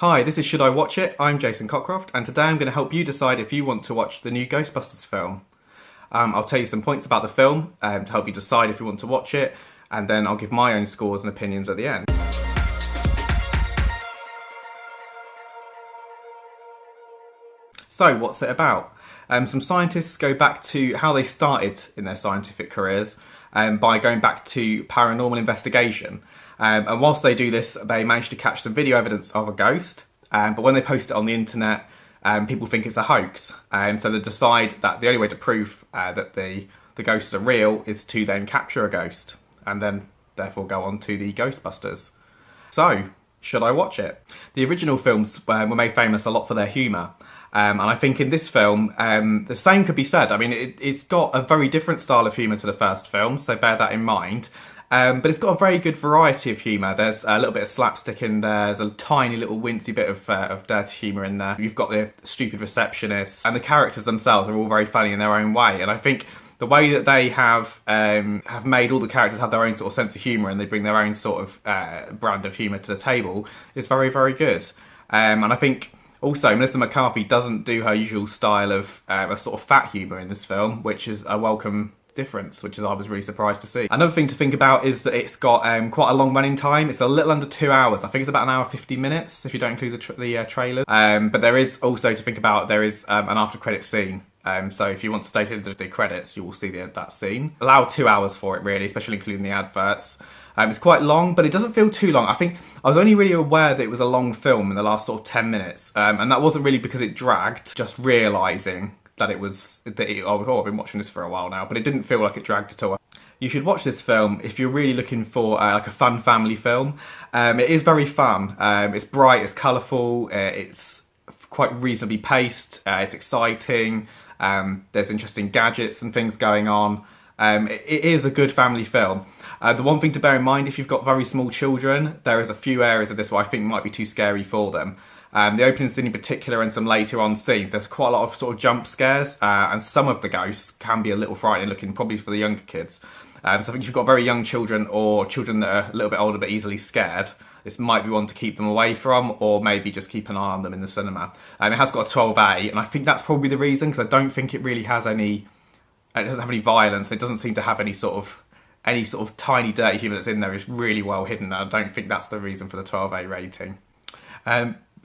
Hi, this is Should I Watch It? I'm Jason Cockroft, and today I'm going to help you decide if you want to watch the new Ghostbusters film. I'll tell you some points about the film to help you decide if you want to watch it, and then I'll give my own scores and opinions at the end. So, what's it about? Some scientists go back to how they started in their scientific careers by going back to paranormal investigation. And whilst they do this, they manage to catch some video evidence of a ghost. But when they post it on the internet, people think it's a hoax. So they decide that the only way to prove that the ghosts are real is to then capture a ghost. And then, therefore, go on to the Ghostbusters. So, should I watch it? The original films were made famous a lot for their humour. And I think in this film, the same could be said. I mean, it's got a very different style of humour to the first film, so bear that in mind. But it's got a very good variety of humour. There's a little bit of slapstick in there. There's a tiny little wincy bit of dirty humour in there. You've got the stupid receptionist, and the characters themselves are all very funny in their own way. And I think the way that they have made all the characters have their own sort of sense of humour, and they bring their own sort of brand of humour to the table is very, very good. And I think also Melissa McCarthy doesn't do her usual style of a sort of fat humour in this film, which is a welcome difference, which I was really surprised to see. Another thing to think about is that it's got quite a long running time. It's a little under 2 hours. I think it's about an hour 50 minutes if you don't include the trailer. But there is also to think about, there is an after credit scene. So if you want to stay to the credits, you will see that scene. Allow 2 hours for it really, especially including the adverts. It's quite long, but it doesn't feel too long. I think I was only really aware that it was a long film in the last sort of 10 minutes. And that wasn't really because it dragged, just realising that I've been watching this for a while now, but it didn't feel like it dragged at all. You should watch this film if you're really looking for like a fun family film. It is very fun. It's bright, it's colourful, it's quite reasonably paced, it's exciting, there's interesting gadgets and things going on. It is a good family film. The one thing to bear in mind, if you've got very small children, there is a few areas of this where I think might be too scary for them. The opening scene in particular and some later on scenes, there's quite a lot of sort of jump scares, and some of the ghosts can be a little frightening looking, probably for the younger kids. So I think if you've got very young children or children that are a little bit older but easily scared, this might be one to keep them away from, or maybe just keep an eye on them in the cinema. It has got a 12A, and I think that's probably the reason, because I don't think it really has any, it doesn't have any violence, it doesn't seem to have any sort of tiny dirty humour that's in there is really well hidden. I don't think that's the reason for the 12A rating.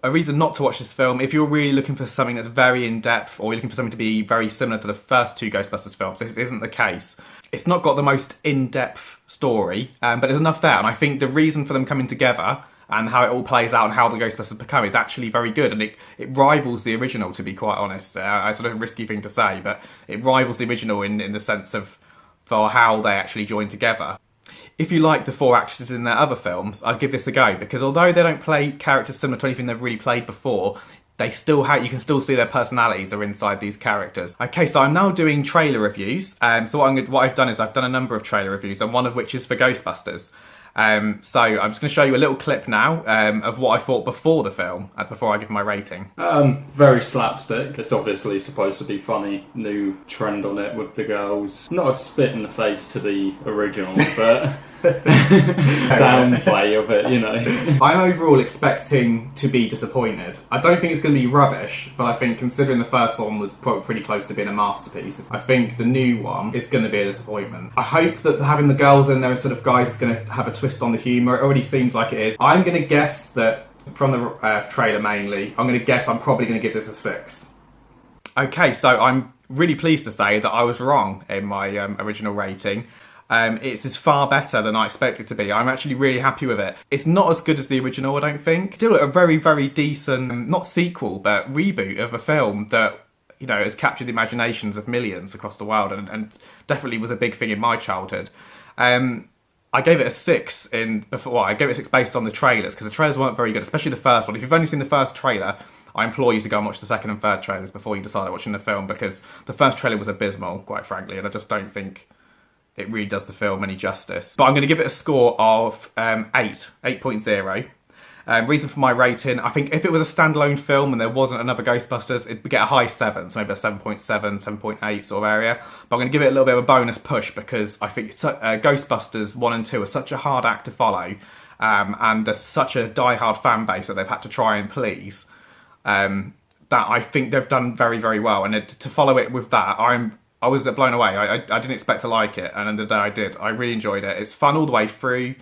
A reason not to watch this film, if you're really looking for something that's very in-depth, or you're looking for something to be very similar to the first two Ghostbusters films, this isn't the case. It's not got the most in-depth story, but there's enough there, and I think the reason for them coming together and how it all plays out and how the Ghostbusters become is actually very good, and it rivals the original, to be quite honest. It's sort of a risky thing to say, but it rivals the original in the sense of for how they actually join together. If you like the four actresses in their other films, I'd give this a go, because although they don't play characters similar to anything they've really played before, they still you can still see their personalities are inside these characters. Okay, so I'm now doing trailer reviews. So what I've done is I've done a number of trailer reviews, and one of which is for Ghostbusters. So I'm just going to show you a little clip now of what I thought before the film, before I give my rating. Very slapstick. It's obviously supposed to be funny. New trend on it with the girls. Not a spit in the face to the original, but downplay of it, you know. I'm overall expecting to be disappointed. I don't think it's going to be rubbish, but I think considering the first one was probably pretty close to being a masterpiece, I think the new one is going to be a disappointment. I hope that having the girls in there instead of guys is going to have a twist on the humour. It already seems like it is. I'm going to guess that, from the trailer mainly, I'm probably going to give this a 6. Okay, so I'm really pleased to say that I was wrong in my original rating. It's far better than I expected it to be. I'm actually really happy with it. It's not as good as the original, I don't think. Still a very, very decent, not sequel, but reboot of a film that, you know, has captured the imaginations of millions across the world, and definitely was a big thing in my childhood. I gave it a 6 I gave it a 6 based on the trailers, because the trailers weren't very good, especially the first one. If you've only seen the first trailer, I implore you to go and watch the second and third trailers before you decide on watching the film, because the first trailer was abysmal, quite frankly, and I just don't think it really does the film any justice. But I'm going to give it a score of 8.0. Reason for my rating, I think if it was a standalone film and there wasn't another Ghostbusters, it'd get a high 7, so maybe a 7.7, 7.8 sort of area. But I'm going to give it a little bit of a bonus push, because I think Ghostbusters 1 and 2 are such a hard act to follow. and there's such a die-hard fan base that they've had to try and please, that I think they've done very, very well. And to follow it with that, I was blown away. I didn't expect to like it, and on the day I did, I really enjoyed it. It's fun all the way through.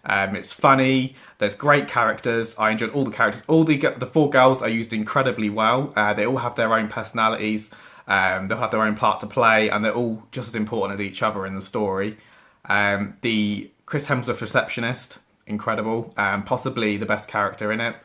It's funny. There's great characters. I enjoyed all the characters. All the four girls are used incredibly well. They all have their own personalities. They'll have their own part to play, and they're all just as important as each other in the story. The Chris Hemsworth receptionist, incredible. Possibly the best character in it.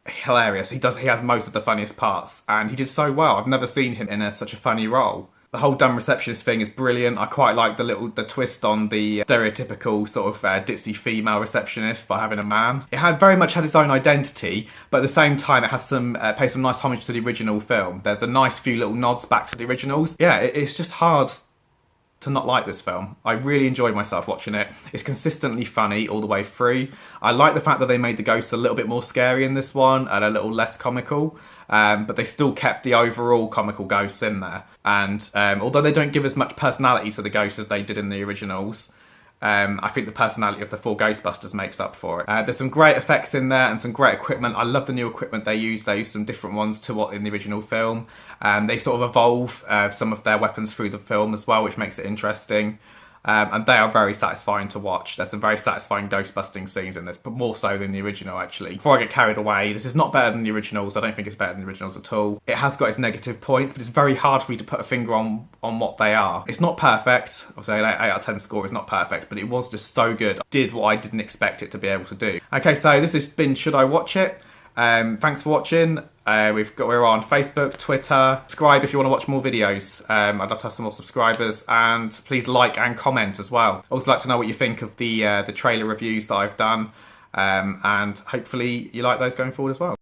Hilarious. He has most of the funniest parts, and he did so well. I've never seen him in such a funny role. The whole dumb receptionist thing is brilliant. I quite like the twist on the stereotypical sort of ditzy female receptionist by having a man. It very much has its own identity, but at the same time it has pays some nice homage to the original film. There's a nice few little nods back to the originals. Yeah, it's just hard to not like this film. I really enjoyed myself watching it. It's consistently funny all the way through. I like the fact that they made the ghosts a little bit more scary in this one and a little less comical, but they still kept the overall comical ghosts in there. And although they don't give as much personality to the ghosts as they did in the originals, I think the personality of the four Ghostbusters makes up for it. There's some great effects in there and some great equipment. I love the new equipment they use. They use some different ones to what in the original film. They sort of evolve some of their weapons through the film as well, which makes it interesting. And they are very satisfying to watch. There's some very satisfying ghost-busting scenes in this, but more so than the original, actually. Before I get carried away, this is not better than the originals. I don't think it's better than the originals at all. It has got its negative points, but it's very hard for me to put a finger on what they are. It's not perfect. I'll say an 8 out of 10 score is not perfect, but it was just so good. It did what I didn't expect it to be able to do. Okay, so this has been Should I Watch It? Thanks for watching. We're on Facebook, Twitter. Subscribe if you want to watch more videos. I'd love to have some more subscribers, and please like and comment as well. I'd also like to know what you think of the trailer reviews that I've done, and hopefully you like those going forward as well.